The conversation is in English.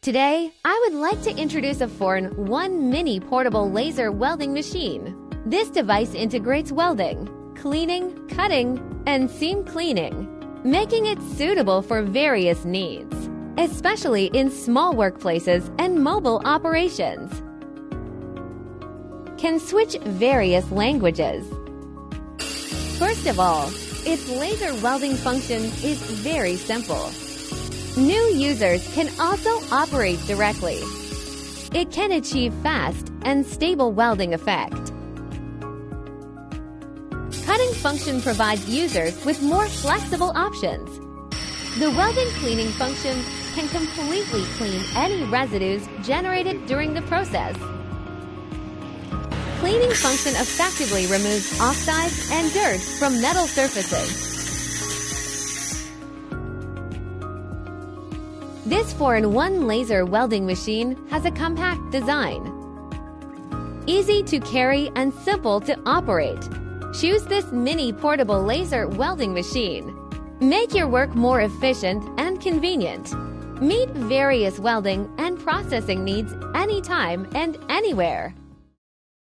Today, I would like to introduce a 4-in-1 mini portable laser welding machine. This device integrates welding, cleaning, cutting, and seam cleaning, making it suitable for various needs, especially in small workplaces and mobile operations. Can switch various languages. First of all, its laser welding function is very simple. New users can also operate directly. It can achieve fast and stable welding effect. Cutting function provides users with more flexible options. The welding cleaning function can completely clean any residues generated during the process. Cleaning function effectively removes oxides and dirt from metal surfaces. This 4-in-1 laser welding machine has a compact design. Easy to carry and simple to operate. Choose this mini portable laser welding machine. Make your work more efficient and convenient. Meet various welding and processing needs anytime and anywhere.